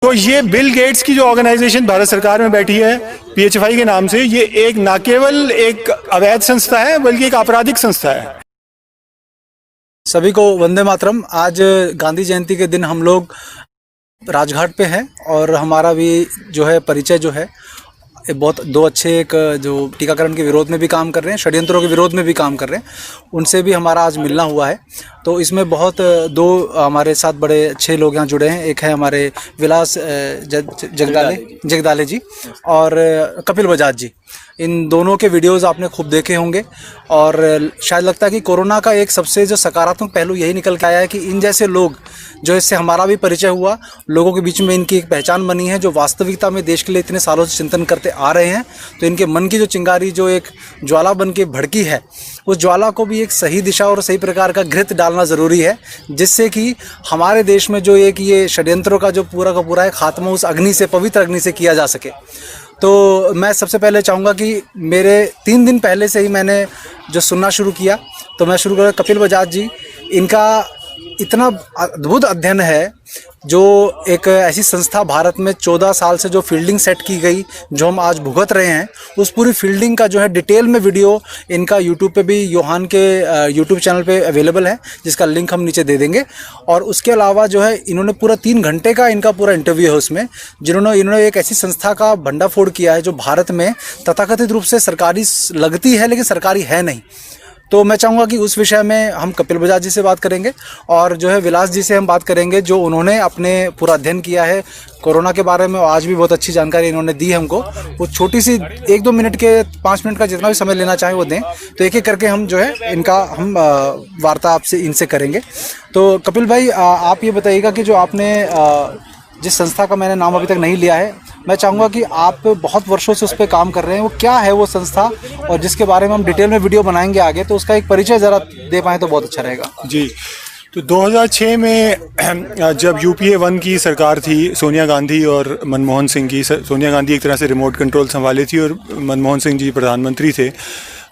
तो ये Bill Gates की जो ऑर्गेनाइजेशन भारत सरकार में बैठी है PHFI के नाम से, ये एक न केवल एक अवैध संस्था है बल्कि एक आपराधिक संस्था है। सभी को वंदे मातरम। आज गांधी जयंती के दिन हम लोग राजघाट पे हैं और हमारा भी जो है परिचय जो है बहुत दो अच्छे एक जो टीकाकरण के विरोध में भी काम कर रहे हैं, षड्यंत्रों के विरोध में भी काम कर रहे हैं, उनसे भी हमारा आज मिलना हुआ है। तो इसमें बहुत दो हमारे साथ बड़े अच्छे लोग यहाँ जुड़े हैं। एक है हमारे विलास जगदाले जी और कपिल बजाज जी। इन दोनों के वीडियोस आपने खूब देखे होंगे और शायद लगता है कि कोरोना का एक सबसे जो सकारात्मक पहलू यही निकल के आया है कि इन जैसे लोग जो इससे हमारा भी परिचय हुआ, लोगों के बीच में इनकी एक पहचान बनी है जो वास्तविकता में देश के लिए इतने सालों से चिंतन करते आ रहे हैं। तो इनके मन की जो चिंगारी जो एक ज्वाला बन के भड़की है, उस ज्वाला को भी एक सही दिशा और सही प्रकार का घृत डालना ज़रूरी है, जिससे कि हमारे देश में जो एक ये षड्यंत्रों का जो पूरा का पूरा है खात्मा उस अग्नि से, पवित्र अग्नि से किया जा सके। तो मैं सबसे पहले चाहूँगा कि मेरे 3 दिन पहले से ही मैंने जो सुनना शुरू किया, तो मैं शुरू करूँ कपिल बजाज जी। इनका इतना अद्भुत अध्ययन है, जो एक ऐसी संस्था भारत में 14 साल से जो फील्डिंग सेट की गई, जो हम आज भुगत रहे हैं, उस पूरी फील्डिंग का जो है डिटेल में वीडियो इनका यूट्यूब पे भी, योहान के यूट्यूब चैनल पे अवेलेबल है, जिसका लिंक हम नीचे दे देंगे। और उसके अलावा जो है इन्होंने पूरा 3 घंटे का इनका पूरा इंटरव्यू है उसमें, इन्होंने एक ऐसी संस्था का भंडाफोड़ किया है जो भारत में तथाकथित रूप से सरकारी लगती है लेकिन सरकारी है नहीं। तो मैं चाहूँगा कि उस विषय में हम कपिल बजाज जी से बात करेंगे और जो है विलास जी से हम बात करेंगे, जो उन्होंने अपने पूरा अध्ययन किया है कोरोना के बारे में। आज भी बहुत अच्छी जानकारी इन्होंने दी है हमको। वो छोटी सी 1-2 मिनट के 5 मिनट का जितना भी समय लेना चाहें वो दें, तो एक एक करके हम जो है इनका हम वार्ता आपसे इनसे करेंगे। तो कपिल भाई, आप ये बताइएगा कि जो आपने जिस संस्था का मैंने नाम अभी तक नहीं लिया है, मैं चाहूँगा कि आप बहुत वर्षों से उस पर काम कर रहे हैं, वो क्या है वो संस्था, और जिसके बारे में हम डिटेल में वीडियो बनाएंगे आगे, तो उसका एक परिचय ज़रा दे पाएँ तो बहुत अच्छा रहेगा। जी, तो 2006 में जब UPA 1 की सरकार थी, सोनिया गांधी और मनमोहन सिंह की, सोनिया गांधी एक तरह से रिमोट कंट्रोल संभाले थी और मनमोहन सिंह जी प्रधानमंत्री थे।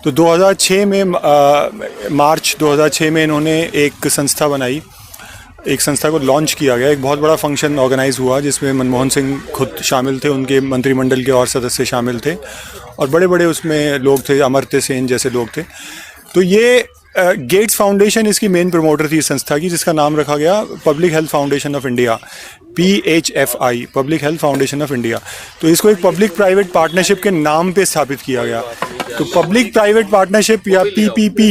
तो 2006 में मार्च 2006 में इन्होंने एक संस्था बनाई, एक संस्था को लॉन्च किया गया। एक बहुत बड़ा फंक्शन ऑर्गेनाइज हुआ जिसमें मनमोहन सिंह खुद शामिल थे, उनके मंत्रिमंडल के और सदस्य शामिल थे और बड़े बड़े उसमें लोग थे, अमर्त्य सेन जैसे लोग थे। तो ये गेट्स फाउंडेशन इसकी मेन प्रमोटर थी इस संस्था की, जिसका नाम रखा गया public health foundation of India, PHFI, public health foundation of India. तो इसको एक पब्लिक प्राइवेट पार्टनरशिप के नाम पे स्थापित किया गया। तो पब्लिक प्राइवेट पार्टनरशिप या PPP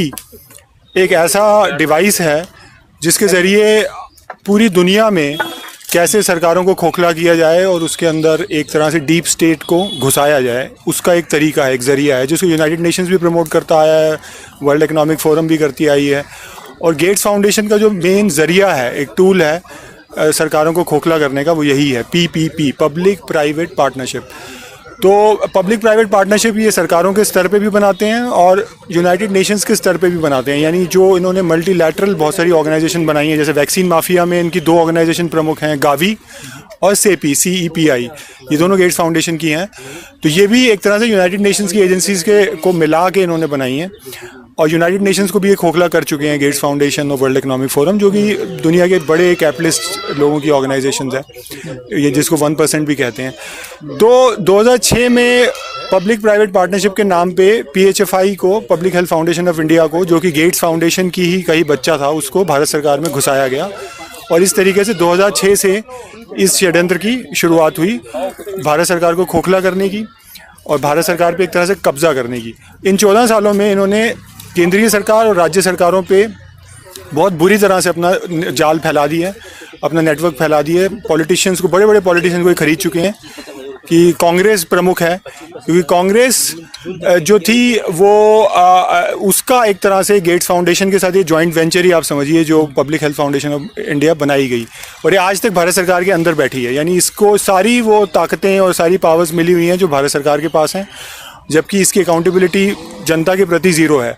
एक ऐसा डिवाइस है जिसके ज़रिए पूरी दुनिया में कैसे सरकारों को खोखला किया जाए और उसके अंदर एक तरह से डीप स्टेट को घुसाया जाए, उसका एक तरीका है, एक ज़रिया है, जिसको यूनाइटेड नेशंस भी प्रमोट करता आया है, वर्ल्ड इकोनॉमिक फोरम भी करती आई है। और गेट्स फाउंडेशन का जो मेन ज़रिया है, एक टूल है सरकारों को खोखला करने का, वो यही है PPP, पब्लिक प्राइवेट पार्टनरशिप। तो पब्लिक प्राइवेट पार्टनरशिप ये सरकारों के स्तर पे भी बनाते हैं और यूनाइटेड नेशंस के स्तर पे भी बनाते हैं। यानी जो इन्होंने मल्टीलैटरल बहुत सारी ऑर्गेनाइजेशन बनाई है, जैसे वैक्सीन माफिया में इनकी 2 ऑर्गेनाइजेशन प्रमुख हैं, गावी और CEPI, ये दोनों गेट्स फाउंडेशन की हैं। तो ये भी एक तरह से यूनाइटेड नेशंस की एजेंसीज़ को मिला के इन्होंने बनाई हैं और यूनाइटेड नेशंस को भी ये खोखला कर चुके हैं गेट्स फाउंडेशन और वर्ल्ड इकोनॉमिक फोरम, जो कि दुनिया के बड़े कैपिटलिस्ट लोगों की ऑर्गेनाइजेशंस है, ये जिसको 1% भी कहते हैं। तो 2006 में पब्लिक प्राइवेट पार्टनरशिप के नाम पे PHFI को, public health foundation of India को, जो कि गेट्स फाउंडेशन की ही कहीं बच्चा था, उसको भारत सरकार में घुसाया गया और इस तरीके से 2006 से इस षड्यंत्र की शुरुआत हुई, भारत सरकार को खोखला करने की और भारत सरकार पे एक तरह से कब्जा करने की। इन 14 सालों में इन्होंने केंद्रीय सरकार और राज्य सरकारों पे बहुत बुरी तरह से अपना जाल फैला दिया है, अपना नेटवर्क फैला दिया है। पॉलिटिशियंस को, बड़े बड़े पॉलिटिशियंस को खरीद चुके हैं कि कांग्रेस प्रमुख है, क्योंकि कांग्रेस जो थी वो उसका एक तरह से गेट्स फाउंडेशन के साथ ये जॉइंट वेंचर ही आप समझिए, जो public health foundation of India बनाई गई और ये आज तक भारत सरकार के अंदर बैठी है। यानी इसको सारी वो ताकतें और सारी पावर्स मिली हुई हैं जो भारत सरकार के पास हैं, जबकि इसकी अकाउंटेबिलिटी जनता के प्रति ज़ीरो है।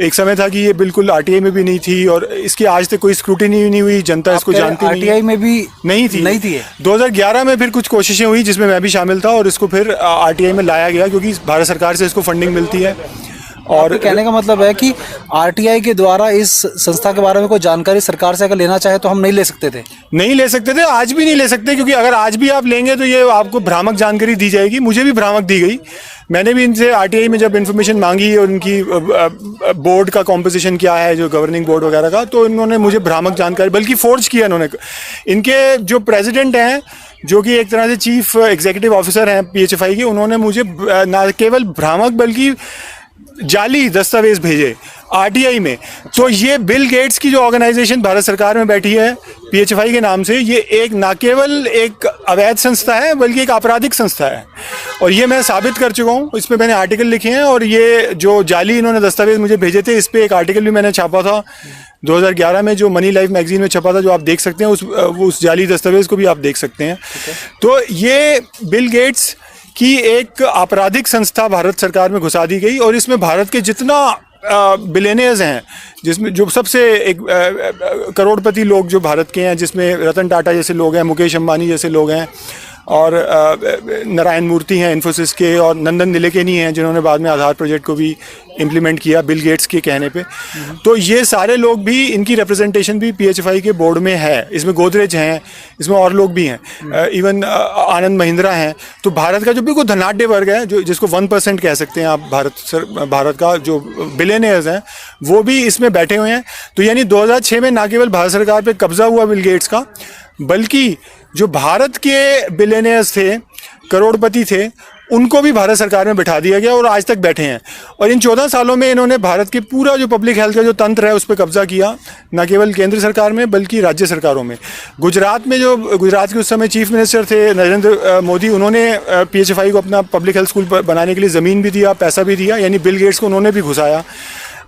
एक समय था कि ये बिल्कुल RTI में भी नहीं थी और इसकी आज तक कोई स्क्रूटिनी नहीं हुई, जनता इसको जानती नहीं। RTI में भी नहीं थी। 2011 में फिर कुछ कोशिशें हुई जिसमें मैं भी शामिल था और इसको फिर RTI में लाया गया, क्योंकि भारत सरकार से इसको फंडिंग मिलती है और कहने का मतलब है कि आरटीआई के द्वारा इस संस्था के बारे में कोई जानकारी सरकार से अगर लेना चाहे तो हम नहीं ले सकते थे? नहीं ले सकते थे, आज भी नहीं ले सकते, क्योंकि अगर आज भी आप लेंगे तो ये आपको भ्रामक जानकारी दी जाएगी। मुझे भी भ्रामक दी गई। मैंने भी इनसे आरटीआई में जब इन्फॉर्मेशन मांगी और उनकी बोर्ड का कॉम्पोजिशन क्या है, जो गवर्निंग बोर्ड वगैरह का, तो इन्होंने मुझे भ्रामक जानकारी, बल्कि फोर्ज किया इन्होंने। इनके जो प्रेसिडेंट हैं, जो कि एक तरह से चीफ एग्जीक्यूटिव ऑफिसर हैं पीएचएफआई के, उन्होंने मुझे ना केवल भ्रामक बल्कि जाली दस्तावेज भेजे आरटीआई में। तो ये बिल गेट्स की जो ऑर्गेनाइजेशन भारत सरकार में बैठी है पीएचएफआई के नाम से, ये एक ना केवल एक अवैध संस्था है बल्कि एक आपराधिक संस्था है। और ये मैं साबित कर चुका हूँ, इसमें मैंने आर्टिकल लिखे हैं। और ये जो जाली इन्होंने दस्तावेज मुझे भेजे थे, इस पर एक आर्टिकल भी मैंने छापा था 2011 में, जो मनी लाइफ मैगजीन में छपा था, जो आप देख सकते हैं। उस जाली दस्तावेज को भी आप देख सकते हैं। तो ये बिल गेट्स की एक आपराधिक संस्था भारत सरकार में घुसा दी गई, और इसमें भारत के जितना बिलियनियर्स हैं, जिसमें जो सबसे एक करोड़पति लोग जो भारत के हैं, जिसमें रतन टाटा जैसे लोग हैं, मुकेश अंबानी जैसे लोग हैं, और नारायण मूर्ति हैं इन्फोसिस के, और नंदन निलेकनी हैं जिन्होंने बाद में आधार प्रोजेक्ट को भी इम्प्लीमेंट किया बिल गेट्स के कहने पे। तो ये सारे लोग भी, इनकी रिप्रेजेंटेशन भी पीएचएफआई के बोर्ड में है। इसमें गोदरेज हैं, इसमें और लोग भी हैं, इवन आनंद महिंद्रा हैं। तो भारत का जो बिल्कुल धनाढ्य वर्ग है, जो जिसको 1% कह सकते हैं आप, भारत का जो बिलियनियर्स हैं, वो भी इसमें बैठे हुए हैं। तो यानी 2006 में ना केवल भारत सरकार पे कब्जा हुआ बिल गेट्स का, बल्कि जो भारत के बिलियनियर्स थे, करोड़पति थे, उनको भी भारत सरकार में बिठा दिया गया और आज तक बैठे हैं। और इन 14 सालों में इन्होंने भारत के पूरा जो पब्लिक हेल्थ का जो तंत्र है उस पर कब्जा किया, न केवल केंद्र सरकार में बल्कि राज्य सरकारों में। गुजरात में जो गुजरात के उस समय चीफ मिनिस्टर थे नरेंद्र मोदी, उन्होंने पीएचएफआई को अपना पब्लिक हेल्थ स्कूल बनाने के लिए ज़मीन भी दिया, पैसा भी दिया, यानी बिल गेट्स को उन्होंने भी घुसाया।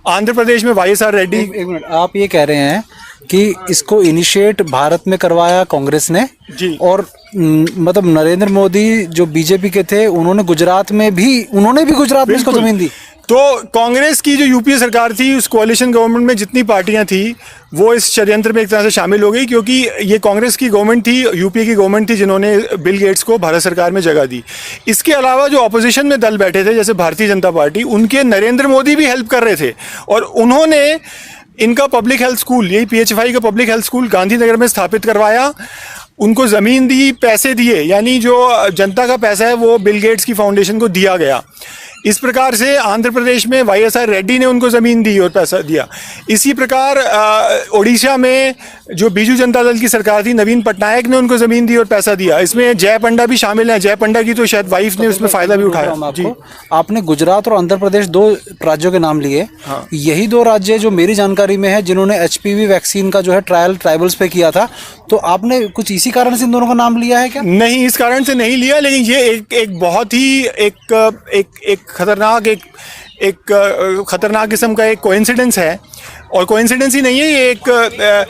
आंध्र प्रदेश में वाईएसआर रेड्डी। एक मिनट, आप ये कह रहे हैं कि इसको इनिशिएट भारत में करवाया कांग्रेस ने जी, और मतलब नरेंद्र मोदी जो बीजेपी के थे, उन्होंने भी गुजरात में इसको जमीन दी। तो कांग्रेस की जो यूपीए सरकार थी, उस कोalition गवर्नमेंट में जितनी पार्टियां थी, वो इस षड्यंत्र में एक तरह से शामिल हो गई, क्योंकि ये कांग्रेस की गवर्नमेंट थी, यूपीए की गवर्नमेंट थी, जिन्होंने बिल गेट्स को भारत सरकार में जगह दी। इसके अलावा जो ऑपोजिशन में दल बैठे थे, जैसे भारतीय जनता पार्टी, उनके नरेंद्र मोदी भी हेल्प कर रहे थे, और उन्होंने इनका पब्लिक हेल्थ स्कूल, यही पीएचएफआई का पब्लिक हेल्थ स्कूल गांधीनगर में स्थापित करवाया। उनको ज़मीन दी, पैसे दिए, यानी जो जनता का पैसा है वो बिल गेट्स की फाउंडेशन को दिया गया। इस प्रकार से आंध्र प्रदेश में वाईएसआर रेड्डी ने उनको ज़मीन दी और पैसा दिया। इसी प्रकार ओडिशा में जो बीजू जनता दल की सरकार थी, नवीन पटनायक ने उनको ज़मीन दी और पैसा दिया। इसमें जय पंडा भी शामिल हैं। जय पंडा की तो शायद वाइफ ने उसमें फ़ायदा भी उठाया। जी, आपने गुजरात और आंध्र प्रदेश 2 राज्यों के नाम लिए। हाँ। यही 2 राज्य जो मेरी जानकारी में है जिन्होंने HPV वैक्सीन का जो है ट्रायल ट्राइबल्स पे किया था। तो आपने कुछ इसी कारण से इन दोनों का नाम लिया है क्या? नहीं, इस कारण से नहीं लिया, लेकिन ये एक बहुत ही एक खतरनाक किस्म का एक कोइंसिडेंस है। और कोइंसिडेंस ही नहीं है, ये एक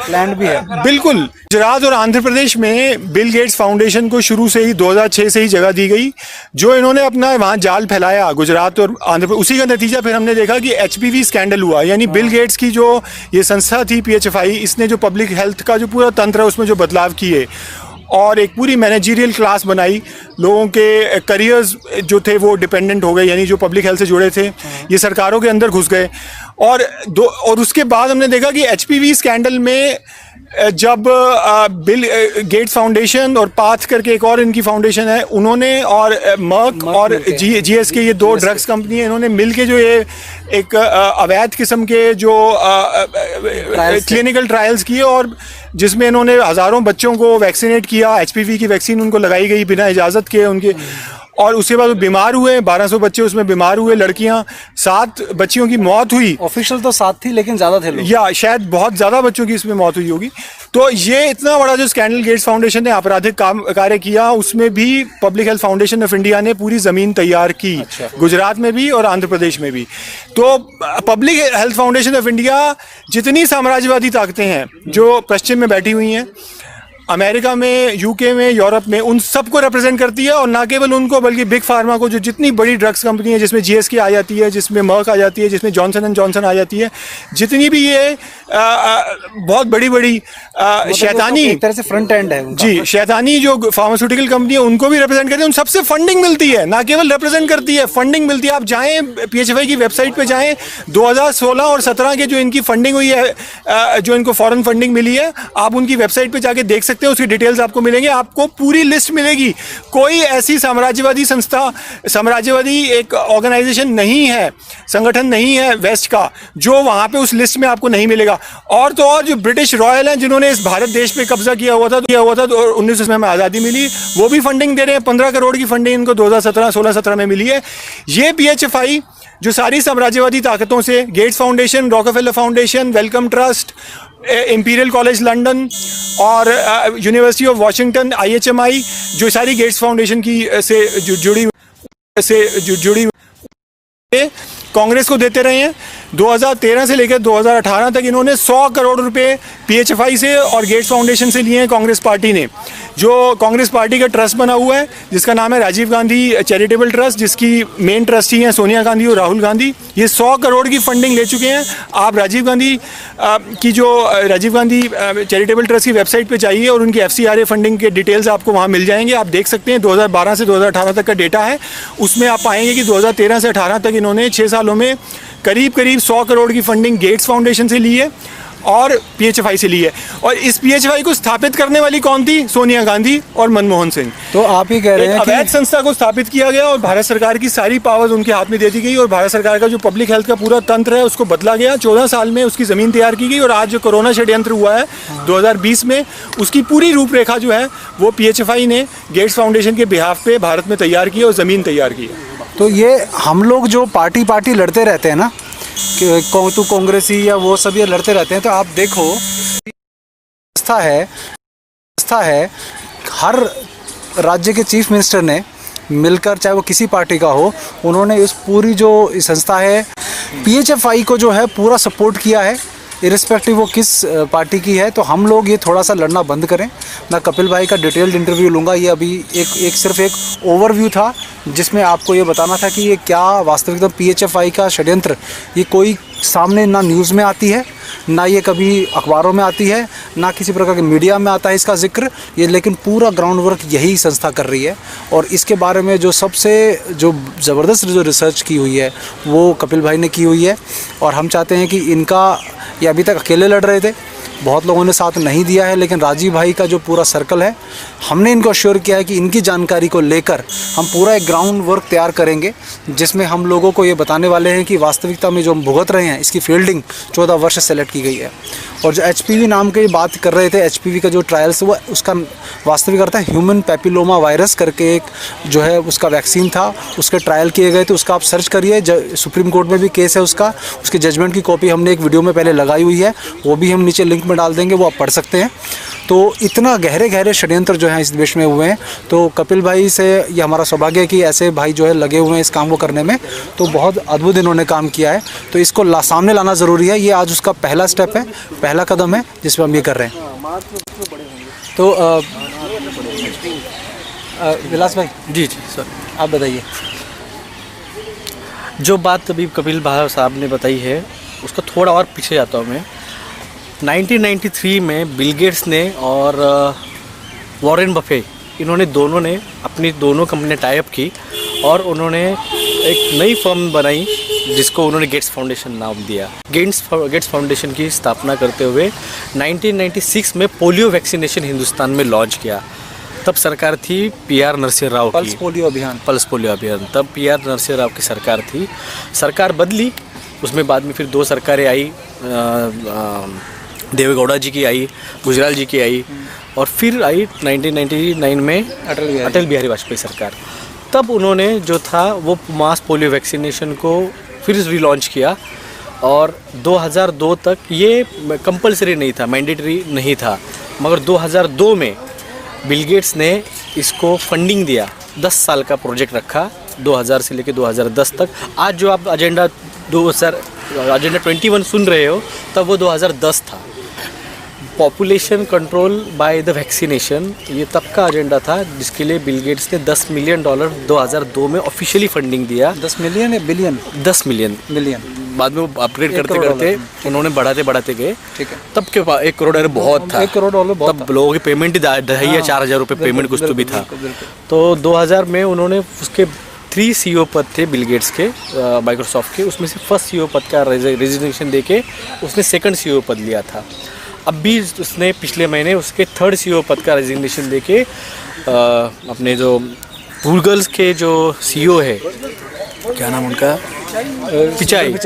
लैंड भी है। बिल्कुल। गुजरात और आंध्र प्रदेश में बिल गेट्स फाउंडेशन को शुरू से ही 2006 से ही जगह दी गई। जो इन्होंने अपना वहाँ जाल फैलाया गुजरात और आंध्र प्रदेश, उसी का नतीजा फिर हमने देखा कि HPV स्कैंडल हुआ। यानी बिल गेट्स की जो ये संस्था थी पीएचएफआई, इसने जो पब्लिक हेल्थ का जो पूरा तंत्र है उसमें जो बदलाव किए और एक पूरी मैनेजरियल क्लास बनाई। लोगों के करियर्स जो थे वो डिपेंडेंट हो गए, यानी जो पब्लिक हेल्थ से जुड़े थे ये सरकारों के अंदर घुस गए। और उसके बाद हमने देखा कि HPV स्कैंडल में जब बिल गेट्स फाउंडेशन और पाथ करके एक और इनकी फाउंडेशन है, उन्होंने और मर्क और GSK, ये 2 ड्रग्स कंपनी है, इन्होंने मिलके जो ये एक अवैध किस्म के जो क्लिनिकल ट्रायल्स किए और जिसमें इन्होंने हज़ारों बच्चों को वैक्सीनेट किया। HPV की वैक्सीन उनको लगाई गई बिना इजाज़त के उनके, और उसके बाद वो बीमार हुए। 1200 बच्चे उसमें बीमार हुए, लड़कियां। 7 बच्चियों की मौत हुई। ऑफिशियल तो 7 थी, लेकिन ज़्यादा थे लोग, या शायद बहुत ज़्यादा बच्चों की इसमें मौत हुई होगी। तो ये इतना बड़ा जो स्कैंडल गेट्स फाउंडेशन ने आपराधिक कार्य किया, उसमें भी public health foundation of India ने पूरी ज़मीन तैयार की। अच्छा। गुजरात में भी और आंध्र प्रदेश में भी। तो public health foundation of India जितनी साम्राज्यवादी ताकतें हैं जो पश्चिम में बैठी हुई हैं, अमेरिका में, यूके में, यूरोप में, उन सबको रिप्रेजेंट करती है। और ना केवल उनको बल्कि बिग फार्मा को, जो जितनी बड़ी ड्रग्स कंपनी है, जिसमें GSK आ जाती है, जिसमें मर्क आ जाती है, जिसमें जॉनसन एंड जॉनसन आ जाती है, जितनी भी ये बहुत बड़ी बड़ी शैतानी, एक तरह से फ्रंट एंड है उनका। जी, शैतानी जो फार्मास्यूटिकल कंपनी है उनको भी रिप्रेजेंट करती है, उन सबसे फंडिंग मिलती है, ना केवल रिप्रेजेंट करती है, फंडिंग मिलती है। आप जाएं PHFI की वेबसाइट पे जाएं, 2016 और 17 के जो इनकी फंडिंग हुई है, जो इनको फॉरेन फंडिंग मिली है, आप उनकी वेबसाइट पे जाके देख सकते हैं, उसकी डिटेल्स आपको मिलेंगे, आपको पूरी लिस्ट मिलेगी। कोई ऐसी साम्राज्यवादी संस्था, साम्राज्यवादी एक ऑर्गेनाइजेशन नहीं है, संगठन नहीं है वेस्ट का, जो वहाँ पे उस लिस्ट में आपको नहीं मिलेगा। और तो और जो ब्रिटिश रॉयल हैं, जिन्होंने इस भारत देश पे कब्जा किया हुआ था तो 1900 में आज़ादी मिली, वो भी फंडिंग दे रहे हैं। 15 करोड़ की फंडिंग इनको 2016-17 में मिली है। ये PHFI जो सारी साम्राज्यवादी ताकतों से, Gates Foundation, Rockefeller Foundation, Wellcome Trust, Imperial College London और यूनिवर्सिटी ऑफ वॉशिंगटन IHMI, जो सारी गेट्स फाउंडेशन की से जुड़ी कांग्रेस को देते रहे हैं। 2013 से लेकर 2018 तक इन्होंने 100 करोड़ रुपए PHFI से और गेट्स फाउंडेशन से लिए हैं कांग्रेस पार्टी ने। जो कांग्रेस पार्टी का ट्रस्ट बना हुआ है जिसका नाम है राजीव गांधी चैरिटेबल ट्रस्ट, जिसकी मेन ट्रस्टी हैं सोनिया गांधी और राहुल गांधी, ये 100 करोड़ की फंडिंग ले चुके हैं। आप राजीव गांधी चैरिटेबल ट्रस्ट की वेबसाइट पे जाइए और उनकी FCRA फंडिंग के डिटेल्स आपको वहाँ मिल जाएंगे। आप देख सकते हैं 2012 से 2018 तक का डेटा है, उसमें आप पाएंगे कि 2013 से 18 तक इन्होंने 6 सालों में करीब 100 करोड़ की फंडिंग गेट्स फाउंडेशन से ली है और PHFI से ली है। और इस PHFI को स्थापित करने वाली कौन थी? सोनिया गांधी और मनमोहन सिंह। तो आप ही कह रहे हैं कि अवैध संस्था को स्थापित किया गया और भारत सरकार की सारी पावर्स उनके हाथ में दे दी गई और भारत सरकार का जो पब्लिक हेल्थ का पूरा तंत्र है उसको बदला गया। 14 साल में उसकी ज़मीन तैयार की गई और आज जो कोरोना षड्यंत्र हुआ है 2020 में, उसकी पूरी रूपरेखा जो है वो PHFI ने गेट्स फाउंडेशन के बिहाफ पे भारत में तैयार की और ज़मीन तैयार की है। तो ये हम लोग जो पार्टी लड़ते रहते हैं ना, कि तू कांग्रेसी या वो सब ये लड़ते रहते हैं, तो आप देखो संस्था है हर राज्य के चीफ मिनिस्टर ने मिलकर, चाहे वो किसी पार्टी का हो, उन्होंने इस पूरी जो संस्था है PHFI को जो है पूरा सपोर्ट किया है, इरिस्पेक्टिव वो किस पार्टी की है। तो हम लोग ये थोड़ा सा लड़ना बंद करें। मैं कपिल भाई का डिटेल्ड इंटरव्यू लूँगा। ये अभी सिर्फ एक ओवरव्यू था जिसमें आपको ये बताना था कि ये क्या वास्तविकता PHFI का षड्यंत्र, ये कोई सामने ना न्यूज़ में आती है, ना ये कभी अखबारों में आती है, ना किसी प्रकार के मीडिया में आता है इसका जिक्र, ये लेकिन पूरा ग्राउंड वर्क यही संस्था कर रही है। और इसके बारे में जो सबसे ज़बरदस्त जो रिसर्च की हुई है वो कपिल भाई ने की हुई है। और हम चाहते हैं कि इनका, ये अभी तक अकेले लड़ रहे थे, बहुत लोगों ने साथ नहीं दिया है, लेकिन राजीव भाई का जो पूरा सर्कल है, हमने इनको अश्योर किया है कि इनकी जानकारी को लेकर हम पूरा एक ग्राउंड वर्क तैयार करेंगे जिसमें हम लोगों को ये बताने वाले हैं कि वास्तविकता में जो हम भुगत रहे हैं इसकी फील्डिंग 14 वर्ष से सेलेक्ट की गई है। और जो HPV नाम की बात कर रहे थे, HPV का जो ट्रायल्स हुआ उसका वास्तविक अर्थ है ह्यूमन पैपिलोमा वायरस करके एक जो है उसका वैक्सीन था, उसके ट्रायल किए गए थे। उसका आप सर्च करिए, सुप्रीम कोर्ट में भी केस है उसका, उसकी जजमेंट की कॉपी हमने एक वीडियो में पहले लगाई हुई है, वो भी हम नीचे लिंक में डाल देंगे, वो आप पढ़ सकते हैं। तो इतना गहरे षड्यंत्र जो हैं इस देश में हुए हैं। तो कपिल भाई से ये हमारा सौभाग्य है कि ऐसे भाई जो है लगे हुए हैं इस काम को करने में, तो बहुत अद्भुत इन्होंने काम किया है। तो इसको सामने लाना ज़रूरी है। ये आज उसका पहला स्टेप है, पहला कदम है जिसमें हम ये कर रहे हैं। तो विलास भाई जी सर, आप बताइए। जो बात अभी कपिल भाई साहब ने बताई है उसका थोड़ा और पीछे जाता हूँ मैं। 1993 में बिल गेट्स ने और वॉरेन बफे, इन्होंने दोनों ने अपनी दोनों कंपनी टाई अप की और उन्होंने एक नई फर्म बनाई जिसको उन्होंने गेट्स फाउंडेशन नाम दिया। गेट्स फाउंडेशन की स्थापना करते हुए 1996 में पोलियो वैक्सीनेशन हिंदुस्तान में लॉन्च किया। तब सरकार थी PR नरसिंह राव की, पल्स पोलियो अभियान। तब PR नरसिंह राव की सरकार थी। सरकार बदली, उसमें बाद में फिर 2 सरकारें आई, देवेगौड़ा जी की आई, गुजराल जी की आई, और फिर आई 1999 में अटल बिहारी वाजपेयी सरकार। तब उन्होंने जो था वो मास पोलियो वैक्सीनेशन को फिर रिलॉन्च किया और 2002 तक ये कंपलसरी नहीं था, मैंडेटरी नहीं था, मगर 2002 में बिल गेट्स ने इसको फंडिंग दिया। 10 साल का प्रोजेक्ट रखा, 2000 से लेकर 2010 तक। आज जो आप एजेंडा 21 सुन रहे हो, तब वो 2010 था। Population control by the vaccination, ये तब का एजेंडा था जिसके लिए बिल गेट्स ने $10 मिलियन 2002 में ऑफिशियली फंडिंग दिया। 10 मिलियन या बिलियन? 10 मिलियन। बाद में वो अपग्रेड करते करते उन्होंने बढ़ाते गए। ठीक है। तब के बाद $1 करोड़ बहुत था। 1 करोड़ डॉलर बहुत तब लोगों की पेमेंट ही 4,000 रुपये पेमेंट कुछ तो भी था। तो 2000 में उन्होंने उसके 3 CEO पद थे बिल गेट्स के माइक्रोसॉफ्ट के, उसमें से फर्स्ट CEO पद का रेजिग्नेशन देके उसने सेकंड CEO पद लिया था। अब भी उसने पिछले महीने उसके 3rd CEO पद का रेजिग्नेशन देके अपने जो गूगल्स के जो CEO है, क्या नाम उनका,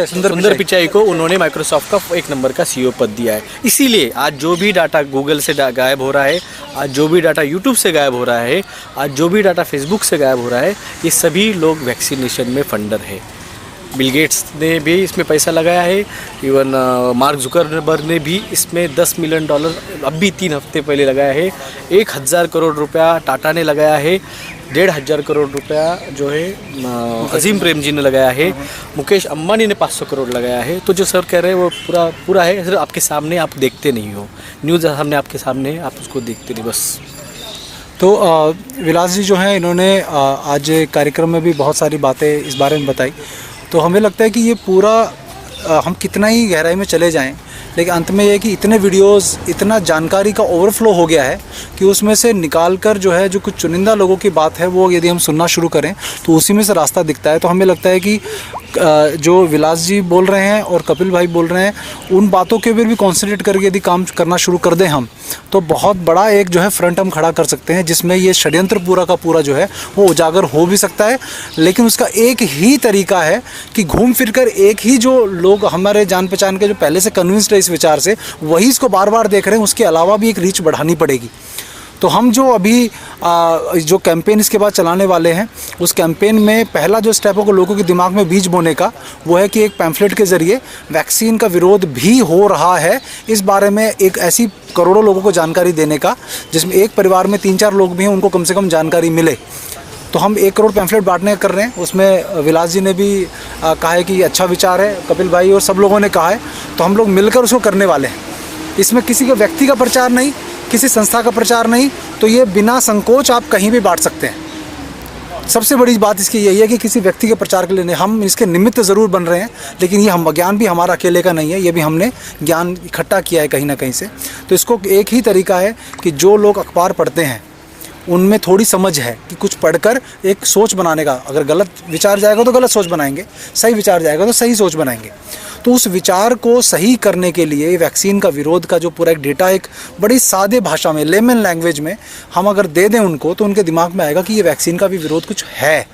सुंदर पिचाई को उन्होंने माइक्रोसॉफ्ट का 1 नंबर का CEO पद दिया है। इसीलिए आज जो भी डाटा गूगल से गायब हो रहा है, आज जो भी डाटा यूट्यूब से गायब हो रहा है, आज जो भी डाटा फेसबुक से गायब हो रहा है, ये सभी लोग वैक्सीनेशन में फंडर है। बिल गेट्स ने भी इसमें पैसा लगाया है, इवन मार्क जुकरबर्ग ने भी इसमें $10 मिलियन अभी 3 हफ्ते पहले लगाया है। 1000 करोड़ रुपया टाटा ने लगाया है, 1,500 करोड़ रुपया जो है अजीम प्रेमजी ने लगाया है, मुकेश अंबानी ने 500 करोड़ लगाया है। तो जो सर कह रहे हैं वो पूरा है, सिर्फ आपके सामने, आप देखते नहीं हो, न्यूज़ सामने आपके सामने, आप उसको देखते नहीं बस। तो विलास जी जो हैं इन्होंने आज कार्यक्रम में भी बहुत सारी बातें इस बारे में बताई। तो हमें लगता है कि ये पूरा हम कितना ही गहराई में चले जाएं, लेकिन अंत में ये है कि इतने वीडियोस, इतना जानकारी का ओवरफ्लो हो गया है कि उसमें से निकाल कर जो है जो कुछ चुनिंदा लोगों की बात है वो यदि हम सुनना शुरू करें तो उसी में से रास्ता दिखता है। तो हमें लगता है कि जो विलास जी बोल रहे हैं और कपिल भाई बोल रहे हैं, उन बातों के ऊपर भी कॉन्सेंट्रेट करके यदि काम करना शुरू कर दें हम, तो बहुत बड़ा एक जो है फ्रंट हम खड़ा कर सकते हैं, जिसमें ये षड्यंत्र पूरा का पूरा जो है वो उजागर हो भी सकता है। लेकिन उसका एक ही तरीका है कि घूम फिर कर एक ही जो लोग हमारे जान पहचान के जो पहले से कन्विंस्ड है इस विचार से, वही इसको बार बार देख रहे हैं, उसके अलावा भी एक रीच बढ़ानी पड़ेगी। तो हम जो अभी जो कैंपेन इसके बाद चलाने वाले हैं, उस कैंपेन में पहला जो स्टेप होगा लोगों के दिमाग में बीज बोने का, वो है कि एक पैम्फलेट के ज़रिए वैक्सीन का विरोध भी हो रहा है, इस बारे में एक ऐसी करोड़ों लोगों को जानकारी देने का, जिसमें एक परिवार में 3-4 लोग भी हैं, उनको कम से कम जानकारी मिले। तो हम 1 करोड़ पैम्फलेट बांटने कर रहे हैं। उसमें विलास जी ने भी कहा है कि अच्छा विचार है, कपिल भाई और सब लोगों ने कहा है, तो हम लोग मिलकर उसको करने वाले हैं। इसमें किसी के व्यक्ति का प्रचार नहीं, किसी संस्था का प्रचार नहीं, तो ये बिना संकोच आप कहीं भी बांट सकते हैं। सबसे बड़ी बात इसकी यही है कि किसी व्यक्ति के प्रचार के लिए नहीं, हम इसके निमित्त ज़रूर बन रहे हैं, लेकिन ये हम ज्ञान भी हमारा अकेले का नहीं है, ये भी हमने ज्ञान इकट्ठा किया है कहीं ना कहीं से। तो इसको एक ही तरीका है कि जो लोग अखबार पढ़ते हैं उनमें थोड़ी समझ है कि कुछ पढ़कर एक सोच बनाने का, अगर गलत विचार जाएगा तो गलत सोच बनाएंगे, सही विचार जाएगा तो सही सोच बनाएंगे। तो उस विचार को सही करने के लिए वैक्सीन का विरोध का जो पूरा एक डेटा एक बड़ी सादे भाषा में, लेमन लैंग्वेज में हम अगर दे दें उनको, तो उनके दिमाग में आएगा कि ये वैक्सीन का भी विरोध कुछ है।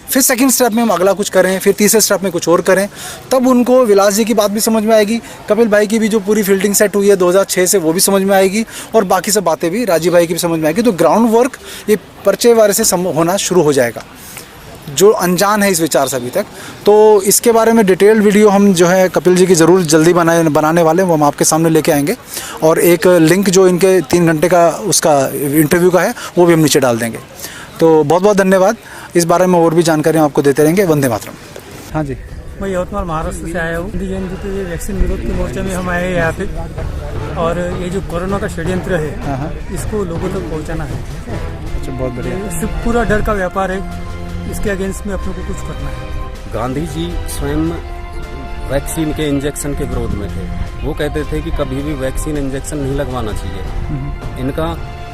फिर सेकंड स्टेप में हम अगला कुछ करें, फिर तीसरे स्टेप में कुछ और करें, तब उनको विलास जी की बात भी समझ में आएगी, कपिल भाई की भी जो पूरी फील्डिंग सेट हुई है 2006 से वो भी समझ में आएगी, और बाकी सब बातें भी राजीव भाई की भी समझ में आएगी। तो ग्राउंड वर्क ये पर्चे वाले से होना शुरू हो जाएगा, जो अनजान है इस विचार से अभी तक। तो इसके बारे में डिटेल्ड वीडियो हम जो है कपिल जी की ज़रूर जल्दी बनाने वाले हैं, वो हम आपके सामने लेके आएंगे, और एक लिंक जो इनके 3 घंटे का उसका इंटरव्यू का है वो भी हम नीचे डाल देंगे। तो बहुत बहुत धन्यवाद। इस बारे में और भी जानकारी हम आपको देते रहेंगे। वंदे मातरम। हाँ जी, मैं यवतमाल महाराष्ट्र से आया हूँ। गांधी जयंती पे ये वैक्सीन विरोध के मोर्चे में हम आए हैं यहाँ पे, और ये जो कोरोना का षड्यंत्र है इसको लोगों तक पहुँचाना है। अच्छा, बहुत बढ़िया। इससे पूरा डर का व्यापार है, इसके अगेंस्ट में अपने को कुछ करना है। गांधी जी स्वयं वैक्सीन के इंजेक्शन के विरोध में थे। वो कहते थे कि कभी भी वैक्सीन इंजेक्शन नहीं लगवाना चाहिए, इनका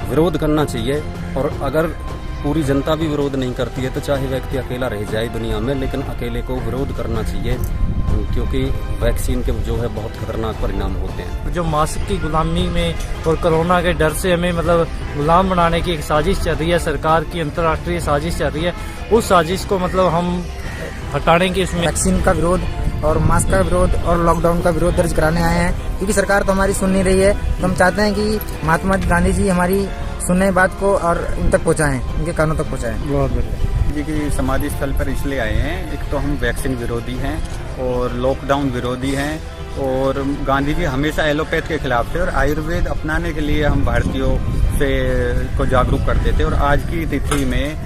विरोध करना चाहिए, और अगर पूरी जनता भी विरोध नहीं करती है तो चाहे व्यक्ति अकेला रह जाए दुनिया में, लेकिन अकेले को विरोध करना चाहिए, क्योंकि वैक्सीन के जो है बहुत खतरनाक परिणाम होते हैं। जो मास्क की गुलामी में और कोरोना के डर से हमें मतलब गुलाम बनाने की एक साजिश चल रही है, सरकार की अंतर्राष्ट्रीय साजिश चल रही है, उस साजिश को मतलब हम हटाने के इसमें वैक्सीन का विरोध और मास्क का विरोध और लॉकडाउन का विरोध दर्ज कराने आए हैं, क्योंकि सरकार तो हमारी सुन नहीं रही है। तो हम चाहते हैं कि महात्मा गांधी जी हमारी सुनने बात को और उन तक पहुँचाएं, उनके कानों तक पहुँचाएं। बहुत बढ़िया जी की समाधि स्थल पर इसलिए आए हैं, एक तो हम वैक्सीन विरोधी हैं और लॉकडाउन विरोधी हैं, और गांधी जी हमेशा एलोपैथ के खिलाफ थे, और आयुर्वेद अपनाने के लिए हम भारतीयों से को जागरूक करते थे। और आज की तिथि में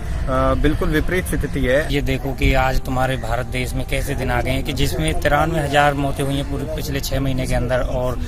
बिल्कुल विपरीत स्थिति है। ये देखो कि आज तुम्हारे भारत देश में कैसे दिन आ गए हैं कि जिसमें 93,000 मौतें हुई हैं पूरे पिछले 6 महीने के अंदर, और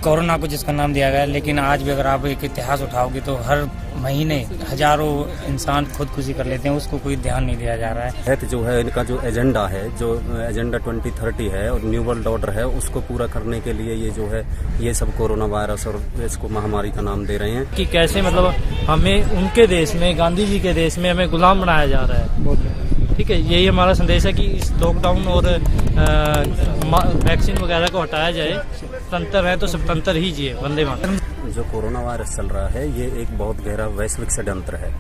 कोरोना को जिसका नाम दिया गया है। लेकिन आज भी अगर आप एक इतिहास उठाओगे तो हर महीने हजारों इंसान खुदकुशी कर लेते हैं, उसको कोई ध्यान नहीं दिया जा रहा है। जो है इनका जो एजेंडा है, जो एजेंडा 2030 है और न्यू वर्ल्ड ऑर्डर है, उसको पूरा करने के लिए ये जो है ये सब कोरोना वायरस और इसको महामारी का नाम दे रहे हैं कि कैसे मतलब हमें उनके देश में, गांधी जी के देश में हमें गुलाम बनाया जा रहा है। ठीक है, यही हमारा संदेश है कि इस लॉकडाउन और वैक्सीन वगैरह को हटाया जाए। तंत्र है तो सब तंत्र ही जिए। वंदे मातरम। जो कोरोना वायरस चल रहा है ये एक बहुत गहरा वैश्विक षड्यंत्र है,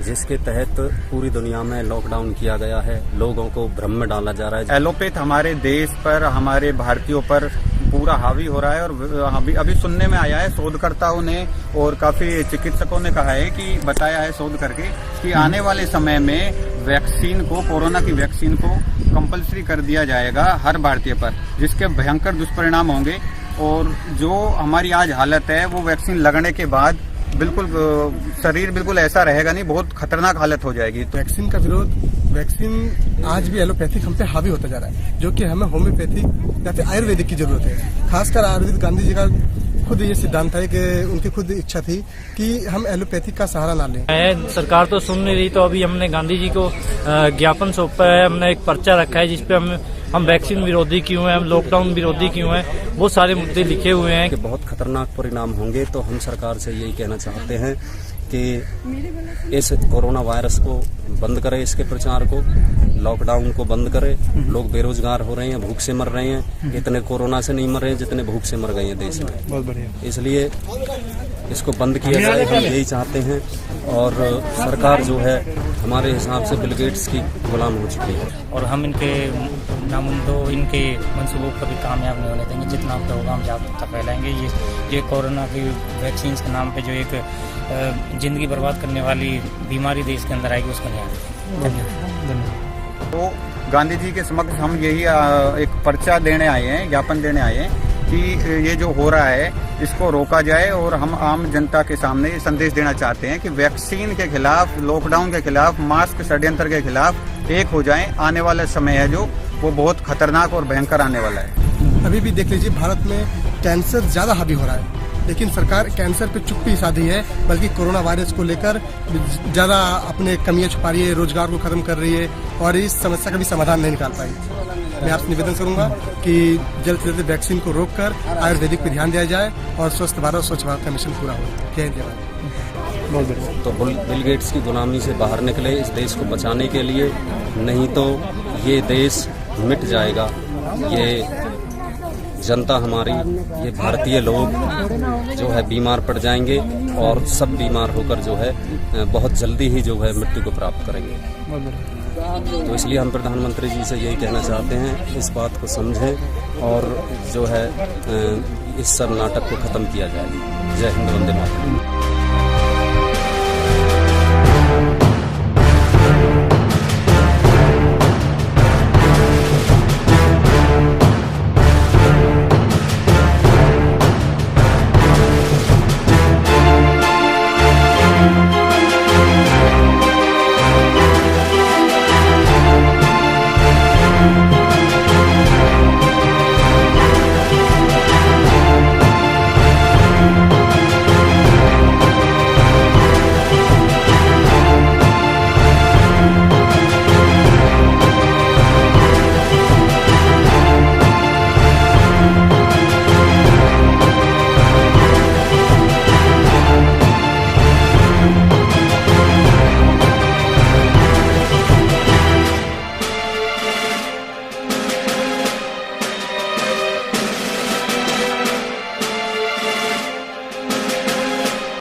जिसके तहत पूरी दुनिया में लॉकडाउन किया गया है, लोगों को भ्रम में डाला जा रहा है। एलोपैथ हमारे देश पर, हमारे भारतीयों पर पूरा हावी हो रहा है। और अभी सुनने में आया है शोधकर्ताओं ने और काफी चिकित्सकों ने कहा है कि बताया है शोध करके कि आने वाले समय में वैक्सीन को, कोरोना की वैक्सीन को कंपलसरी कर दिया जाएगा हर भारतीय पर, जिसके भयंकर दुष्परिणाम होंगे। और जो हमारी आज हालत है वो वैक्सीन लगने के बाद बिल्कुल शरीर बिल्कुल ऐसा रहेगा नहीं, बहुत खतरनाक हालत हो जाएगी। तो वैक्सीन का विरोध, वैक्सीन आज भी एलोपैथिक हम पे हावी होता जा रहा है, जो कि हमें होम्योपैथिक या फिर आयुर्वेदिक की जरूरत है। खासकर आयुर्वेद, गांधी जी का खुद ये सिद्धांत है कि उनकी खुद इच्छा थी कि हम एलोपैथिक का सहारा ना लें। सरकार तो सुन नहीं रही, तो अभी हमने गांधी जी को ज्ञापन सौंपा है। हमने एक पर्चा रखा है जिसपे हम वैक्सीन विरोधी क्यों हैं, हम लॉकडाउन विरोधी क्यों हैं, वो सारे मुद्दे लिखे हुए हैं। कि बहुत खतरनाक परिणाम होंगे। तो हम सरकार से यही कहना चाहते हैं कि इस कोरोना वायरस को बंद करें, इसके प्रचार को, लॉकडाउन को बंद करें। लोग बेरोजगार हो रहे हैं, भूख से मर रहे हैं। इतने कोरोना से नहीं मर रहे हैं जितने भूख से मर गए हैं देश में। बहुत बढ़िया। इसलिए इसको बंद किया जाए, हम यही चाहते हैं। और सरकार जो है हमारे हिसाब से बिल गेट्स की गुलाम हो चुकी है, और हम इनके नामुमदो इनके मंसूबों को भी कामयाब नहीं होने देंगे। जितना होगा हम जागरूकता फैलाएंगे। ये कोरोना की वैक्सीन के नाम पे जो एक जिंदगी बर्बाद करने वाली बीमारी देश के अंदर आएगी, उसको नहीं आएगी। धन्यवाद। तो गांधी जी के समक्ष हम यही एक पर्चा देने आए हैं, ज्ञापन देने आए हैं कि ये जो हो रहा है इसको रोका जाए। और हम आम जनता के सामने ये संदेश देना चाहते हैं कि वैक्सीन के खिलाफ, लॉकडाउन के खिलाफ, मास्क षड्यंत्र के खिलाफ एक हो जाएं। आने वाला समय है जो वो बहुत खतरनाक और भयंकर आने वाला है। अभी भी देख लीजिए, भारत में कैंसर ज्यादा हावी हो रहा है, लेकिन सरकार कैंसर पे चुप्पी साधी है, बल्कि कोरोना वायरस को लेकर ज्यादा अपने कमियां छुपा रही है, रोजगार को खत्म कर रही है और इस समस्या का भी समाधान नहीं निकाल पाई। मैं आपसे निवेदन करूंगा कि जल्द से जल्द वैक्सीन को रोककर आयुर्वेदिक पे ध्यान दिया जाए और स्वस्थ भारत, स्वच्छ भारत का मिशन पूरा हो। जय हिंद। तो बिल गेट्स की गुलामी से बाहर निकले इस देश को बचाने के लिए, नहीं तो ये देश मिट जाएगा। ये जनता हमारी, ये भारतीय लोग जो है बीमार पड़ जाएंगे और सब बीमार होकर जो है बहुत जल्दी ही जो है मृत्यु को प्राप्त करेंगे। तो इसलिए हम प्रधानमंत्री जी से यही कहना चाहते हैं, इस बात को समझें और जो है इस सब नाटक को खत्म किया जाए। जय हिंद, वंदे मातरम।